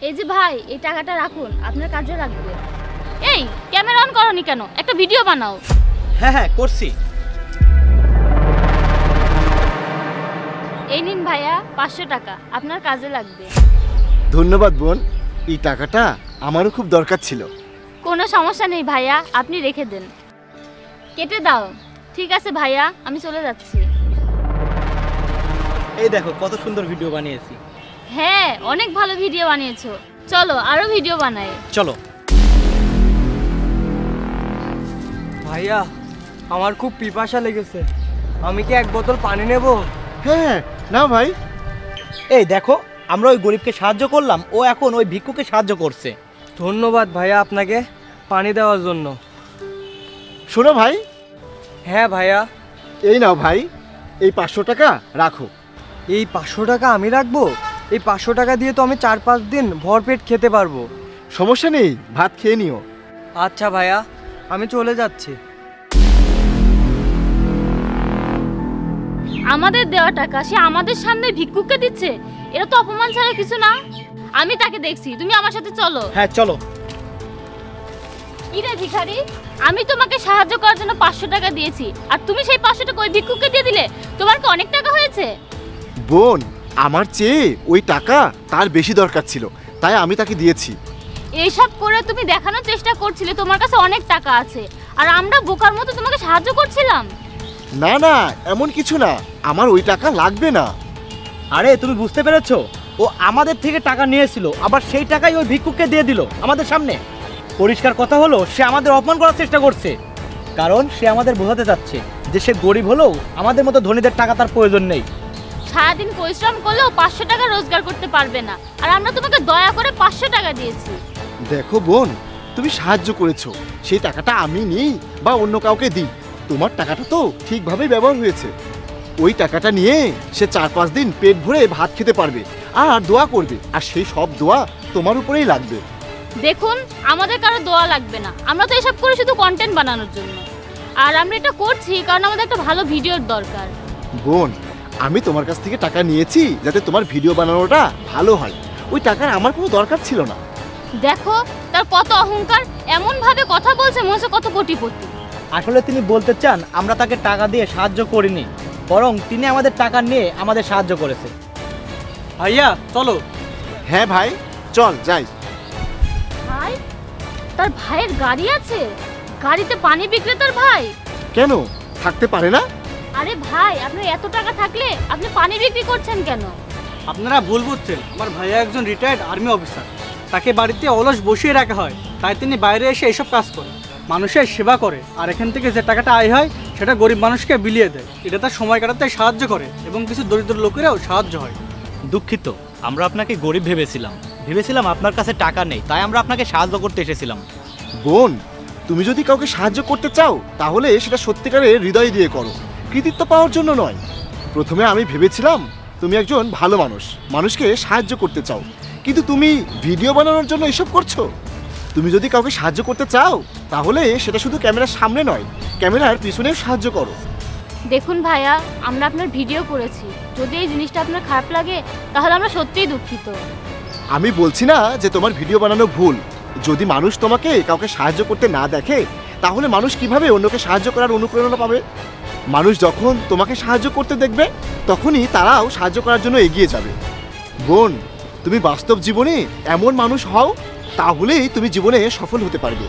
এই যে ভাই, এই টাকাটা রাখুন, আপনার কাজে লাগবে। এই ক্যামেরা অন করনি কেন? একটা ভিডিও বানাও। হ্যাঁ হ্যাঁ করছি। এই নিন ভাইয়া 500 টাকা, আপনার কাজে লাগবে। ধন্যবাদ বোন, এই টাকাটা আমারও খুব দরকার ছিল। কোনো সমস্যা নেই ভাইয়া, আপনি রেখে দেন। কেটে দাও। ঠিক আছে ভাইয়া, আমি চলে যাচ্ছি। এই দেখো কত সুন্দর ভিডিও বানিয়েছি। হ্যাঁ, অনেক ভালো ভিডিও বানিয়েছো। চলো আরো ভিডিও বানাই। চলো। ভাইয়া, আমার খুব পিপাসা লেগেছে, আমি কি এক বোতল পানি নেব? হ্যাঁ না ভাই। এই দেখো, আমরা ওই গরিবকে সাহায্য করলাম, ও এখন ওই ভিক্ষুকে সাহায্য করছে। ধন্যবাদ ভাইয়া আপনাকে পানি দেওয়ার জন্য। শোনো ভাই। হ্যাঁ ভাইয়া। এই নাও ভাই, এই 500 টাকা রাখো। এই 500 টাকা আমি রাখবো? এই 500 টাকা দিয়ে তো আমি 4-5 দিন ভরপেট খেতে পারবো। সমস্যা নেই, ভাত খেয়ে নিও। আচ্ছা ভাইয়া, আমি চলে যাচ্ছি। আমাদের দেওয়া টাকা সে আমাদের সামনে ভিক্ষুককে দিচ্ছে, এটা তো অপমান ছাড়া কিছু না। আমি তাকে দেখছি, তুমি আমার সাথে চলো। হ্যাঁ চলো। কি রে ভিখারি, আমি তোমাকে সাহায্য করার জন্য 500 টাকা দিয়েছি, আর তুমি সেই 500 টাকা ওই ভিক্ষুককে দিয়ে দিলে। তোমার কি অনেক টাকা হয়েছে? বোন, আমার চেয়ে ওই টাকা তার বেশি দরকার ছিল, তাই আমি তাকে দিয়েছি। এইসব করে তুমি দেখানোর চেষ্টা করছিলে তোমার কাছে অনেক টাকা আছে, আর আমরা বোকার মতো তোমাকে সাহায্য করছিলাম। না না, এমন কিছু না, আমার ওই টাকা লাগবে না। আরে তুমি বুঝতে পেরেছো, ও আমাদের থেকে টাকা নিয়েছিল, আবার সেই টাকাই ওই ভিক্ষুককে দিয়ে দিল আমাদের সামনে। পরিষ্কার কথা হলো, সে আমাদের অপমান করার চেষ্টা করছে, কারণ সে আমাদের বোঝাতে চাচ্ছে যে সে গরিব হলেও আমাদের মতো ধনীদের টাকা তার প্রয়োজন নেই। সারাদিন পরিশ্রম করলেও 500 টাকা রোজগার করতে পারবে না, আর আমরা তোমাকে দয়া করে 500 টাকা দিয়েছি। দেখো বোন, তুমি সাহায্য করেছো, সেই টাকাটা আমি নিই বা অন্য কাউকে দিই, তোমার টাকাটা তো ঠিকভাবেই ব্যবহার হয়েছে। ওই টাকাটা নিয়ে সে 4-5 দিন পেট ভরে ভাত খেতে পারবে আর দোয়া করবে, আর সেই সব দোয়া তোমার উপরেই লাগবে। দেখুন, আমাদের কারো দোয়া লাগবে না, আমরা তো এসব করি শুধু কন্টেন্ট বানানোর জন্য, আর আমরা এটা করছি কারণ আমাদের একটা ভালো ভিডিওর দরকার। বোন, আমি তোমার কাছ থেকে টাকা নিয়েছি যাতে তোমার ভিডিও বানানোটা ভালো হয়, ওই টাকার আমার কোনো দরকার ছিল না। দেখো তার কত অহংকার, এমন ভাবে কথা বলছে মনে হচ্ছে কত কোটিপতি। আসলে তিনি বলতে চান আমরা তাকে টাকা দিয়ে সাহায্য করিনি, বরং তিনি আমাদের টাকা নিয়ে আমাদের সাহায্য করেছে। ভাইয়া চলো। হ্যাঁ ভাই, চল যাই। ভাই, তার ভাইয়ের গাড়ি আছে, গাড়িতে পানি বিক্রেতার ভাই। কেন থাকতে পারে না? আরে ভাই, আপনার এত টাকা থাকলে আপনি পানি বিক্রি করছেন কেন? আপনারা ভুল বুঝছেন, আমার ভাইয়া একজন রিটায়ার্ড আর্মি অফিসার, তাকে বাড়িতে অলস বসিয়ে রাখা হয়, তাই তিনি বাইরে এসে এইসব কাজ করে, মানুষের সেবা করে, আর এখান থেকে যে টাকাটা আয় হয় সেটা গরিব মানুষকে বিলিয়ে দেয়। এটা তার সময় কাটাতে সাহায্য করে এবং কিছু দরিদ্র লোকেরাও সাহায্য হয়। দুঃখিত, আমরা আপনাকে গরিব ভেবেছিলাম আপনার কাছে টাকা নেই, তাই আমরা আপনাকে সাহায্য করতে এসেছিলাম। বোন, তুমি যদি কাউকে সাহায্য করতে চাও তাহলে সেটা সত্যিকারের হৃদয় দিয়ে করো, কৃতিত্ব পাওয়ার জন্য নয়। প্রথমে আমি ভেবেছিলাম তুমি একজন ভালো মানুষ, মানুষকে সাহায্য করতে চাও, কিন্তু তুমি ভিডিও বানানোর জন্য এসব করছো। তুমি যদি কাউকে সাহায্য করতে চাও তাহলে সেটা শুধু ক্যামেরার সামনে নয়, ক্যামেরার পিছনেও সাহায্য করো। দেখুন ভাইয়া, আমরা আপনার ভিডিও করেছি, যদি এই জিনিসটা আপনার খারাপ লাগে তাহলে আমরা সত্যিই দুঃখিত। আমি বলছি না যে তোমার ভিডিও বানানো ভুল, যদি মানুষ তোমাকে কাউকে সাহায্য করতে না দেখে তাহলে মানুষ কিভাবে অন্যকে সাহায্য করার অনুপ্রেরণা পাবে? মানুষ যখন তোমাকে সাহায্য করতে দেখবে তখনই তারাও সাহায্য করার জন্য এগিয়ে যাবে। বোন, তুমি বাস্তব জীবনে এমন মানুষ হও, তাহলেই তুমি জীবনে সফল হতে পারবে।